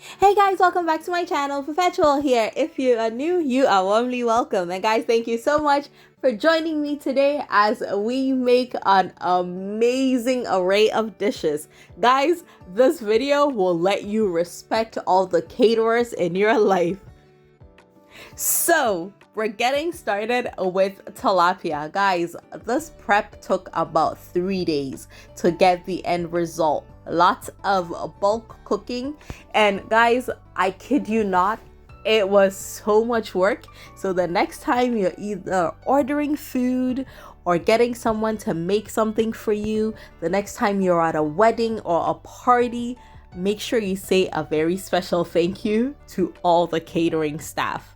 Hey guys, welcome back to my channel. Perpetual here. If you are new, you are warmly welcome. And guys, thank you so much for joining me today as we make an amazing array of dishes. Guys, this video will let you respect all the caterers in your life. So, we're getting started with tilapia. Guys, this prep took about 3 days to get the end result. Lots of bulk cooking, and guys, I kid you not, it was so much work. So the next time you're either ordering food or getting someone to make something for you, the next time you're at a wedding or a party, make sure you say a very special thank you to all the catering staff.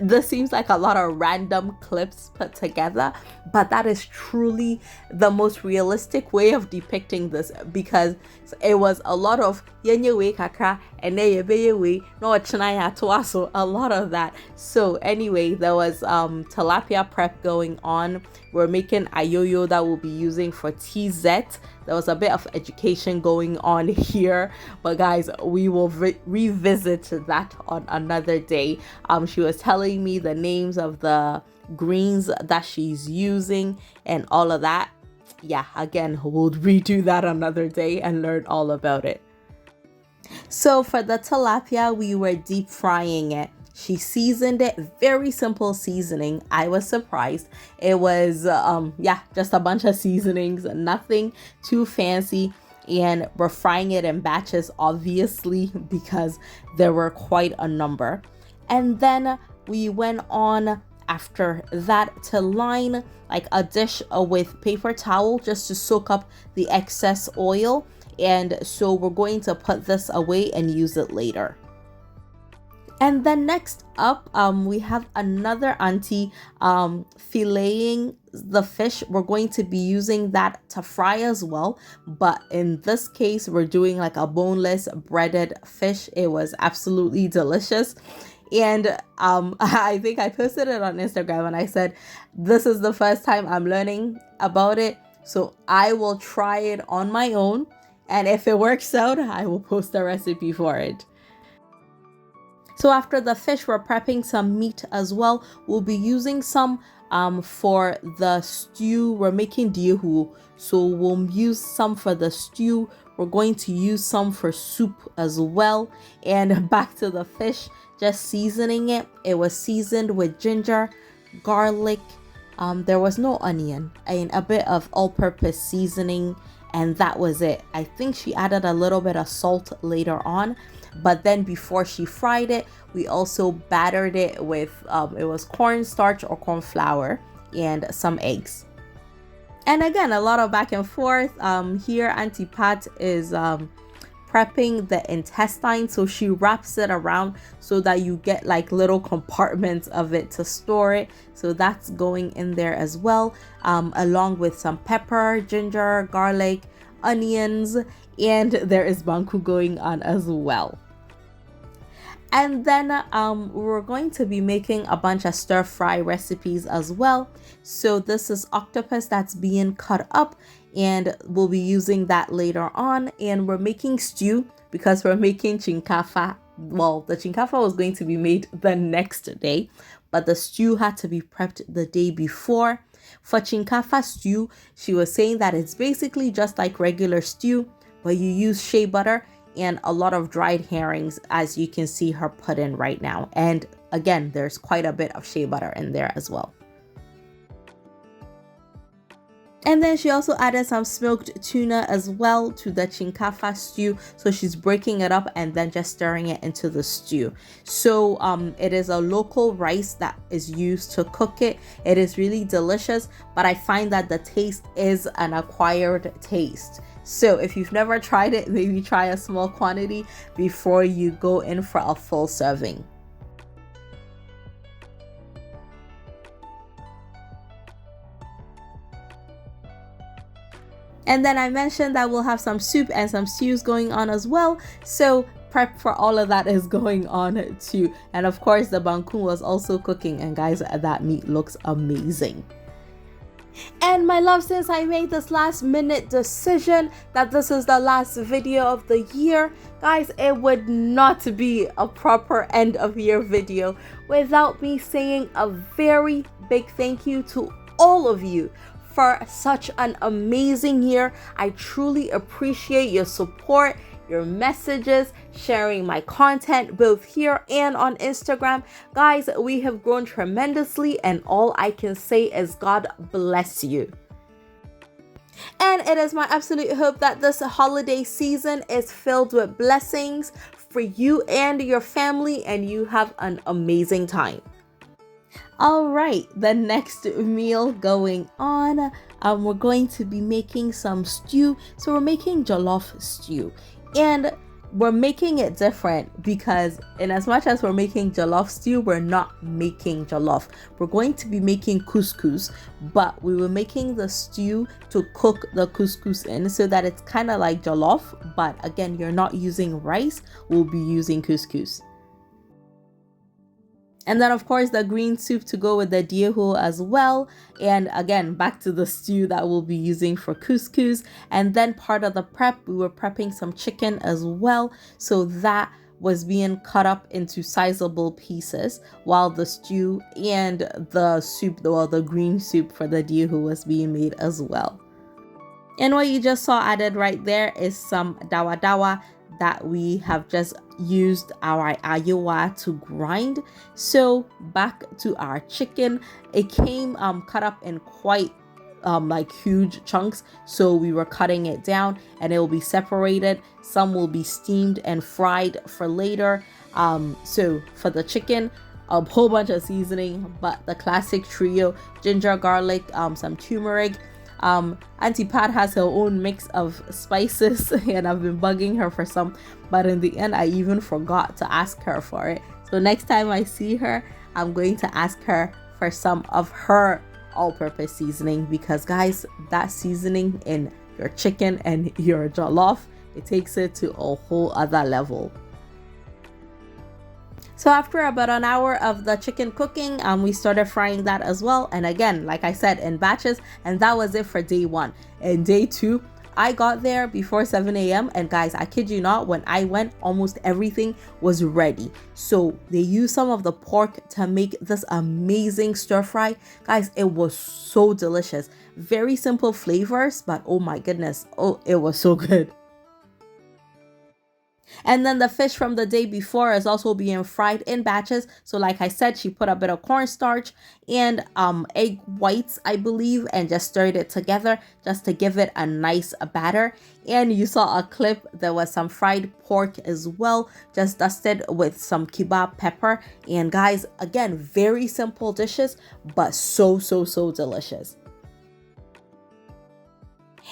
This seems like a lot of random clips put together, but that is truly the most realistic way of depicting this, because it was a lot of yenyewe kakra and neyebeyewe no chinaya toaso, a lot of that. So anyway, there was tilapia prep going on. We're making ayoyo that we'll be using for TZ. There was a bit of education going on here, but guys, we will revisit that on another day. She was telling me the names of the greens that she's using and all of that. Yeah, again, we'll redo that another day and learn all about it. So for the tilapia, we were deep frying it. She seasoned it, very simple seasoning. I was surprised. It was, just a bunch of seasonings, nothing too fancy. And we're frying it in batches, obviously, because there were quite a number. And then we went on after that to line like a dish with paper towel just to soak up the excess oil. And so we're going to put this away and use it later. And then next up, we have another auntie filleting the fish. We're going to be using that to fry as well, but in this case, we're doing like a boneless breaded fish. It was absolutely delicious. And I think I posted it on Instagram and I said, this is the first time I'm learning about it, so I will try it on my own. And if it works out, I will post a recipe for it. So after the fish, we're prepping some meat as well. We'll be using some for the stew. We're making Deihuo, so we'll use some for the stew. We're going to use some for soup as well. And back to the fish, just seasoning it. It was seasoned with ginger, garlic. There was no onion, and a bit of all-purpose seasoning, and that was it. I think she added a little bit of salt later on, but then before she fried it, we also battered it with it was cornstarch or corn flour and some eggs. And again, a lot of back and forth. Here Auntie Pat is prepping the intestine, so she wraps it around so that you get like little compartments of it to store it. So that's going in there as well, along with some pepper, ginger, garlic, onions, and there is banku going on as well. And then we're going to be making a bunch of stir fry recipes as well. So this is octopus that's being cut up, and we'll be using that later on. And we're making stew because we're making Kyinkaafa. Well, the Kyinkaafa was going to be made the next day, but the stew had to be prepped the day before. For Kyinkaafa stew, she was saying that it's basically just like regular stew, but you use shea butter and a lot of dried herrings, as you can see her put in right now. And again, there's quite a bit of shea butter in there as well. And then she also added some smoked tuna as well to the Kyinkaafa stew. So she's breaking it up and then just stirring it into the stew. So it is a local rice that is used to cook it. It is really delicious, but I find that the taste is an acquired taste. So if you've never tried it, maybe try a small quantity before you go in for a full serving. And then I mentioned that we'll have some soup and some stews going on as well. So prep for all of that is going on too. And of course, the Banku was also cooking. And guys, that meat looks amazing. And my love, since I made this last minute decision that this is the last video of the year, guys, it would not be a proper end of year video without me saying a very big thank you to all of you for such an amazing year. I truly appreciate your support, your messages, sharing my content both here and on Instagram. Guys, we have grown tremendously, and all I can say is God bless you. And it is my absolute hope that this holiday season is filled with blessings for you and your family, and you have an amazing time. All right, the next meal going on, we're going to be making some stew. So we're making jollof stew, and we're making it different because in as much as we're making jollof stew, we're not making jollof. We're going to be making couscous, but we were making the stew to cook the couscous in so that it's kind of like jollof, but again, you're not using rice, we'll be using couscous. And then, of course, the green soup to go with the Deihuo as well. And again, back to the stew that we'll be using for couscous. And then part of the prep, we were prepping some chicken as well. So that was being cut up into sizable pieces while the stew and the soup, the green soup for the Deihuo was being made as well. And what you just saw added right there is some dawa dawa that we have just used our ayowa to grind. So back to our chicken, it came cut up in quite like huge chunks, so we were cutting it down and it will be separated. Some will be steamed and fried for later. So for the chicken, a whole bunch of seasoning, but the classic trio: ginger, garlic, some turmeric. Auntie Pat has her own mix of spices and I've been bugging her for some, but in the end I even forgot to ask her for it. So next time I see her, I'm going to ask her for some of her all-purpose seasoning, because guys, that seasoning in your chicken and your jollof, it takes it to a whole other level. So after about an hour of the chicken cooking, we started frying that as well. And again, like I said, in batches, and that was it for day one. And day two, I got there before 7 a.m. and guys, I kid you not, when I went, almost everything was ready. So they used some of the pork to make this amazing stir fry. Guys, it was so delicious. Very simple flavors, but oh my goodness, oh, it was so good. And then the fish from the day before is also being fried in batches. So like I said, she put a bit of cornstarch and egg whites, I believe, and just stirred it together just to give it a nice batter. And you saw a clip, there was some fried pork as well, just dusted with some kebab pepper. And guys, again, very simple dishes, but so delicious.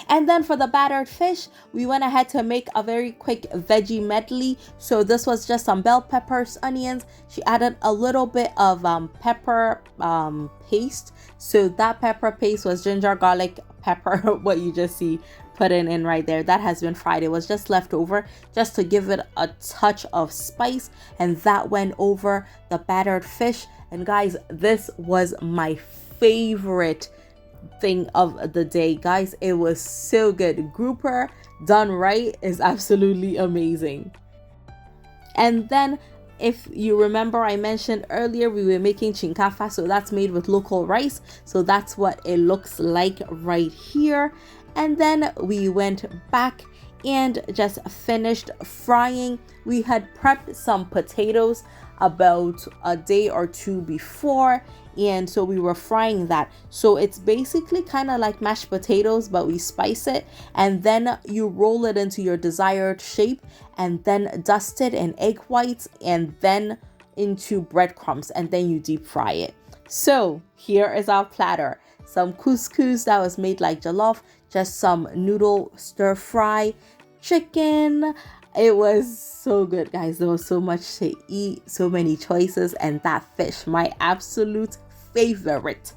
And then for the battered fish, we went ahead to make a very quick veggie medley. So this was just some bell peppers, onions. She added a little bit of pepper paste. So that pepper paste was ginger, garlic, pepper, what you just see put in right there. That has been fried. It was just left over just to give it a touch of spice. And that went over the battered fish. And guys, this was my favorite thing of the day, guys. It was so good. Grouper done right is absolutely amazing. And then if you remember, I mentioned earlier we were making Kyinkaafa, so that's made with local rice. So that's what it looks like right here. And then we went back and just finished frying. We had prepped some potatoes about a day or two before, and so we were frying that. So it's basically kind of like mashed potatoes, but we spice it and then you roll it into your desired shape and then dust it in egg whites and then into breadcrumbs, and then you deep fry it. So here is our platter: some couscous that was made like jollof, just some noodle stir fry, chicken. It was so good, guys. There was so much to eat, so many choices, and that fish, my absolute favorite.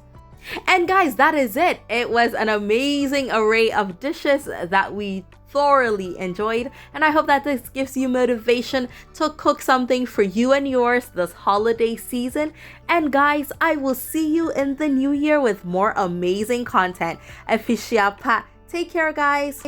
And guys, that is it. It was an amazing array of dishes that we thoroughly enjoyed, and I hope that this gives you motivation to cook something for you and yours this holiday season. And guys, I will see you in the new year with more amazing content. Take care, guys.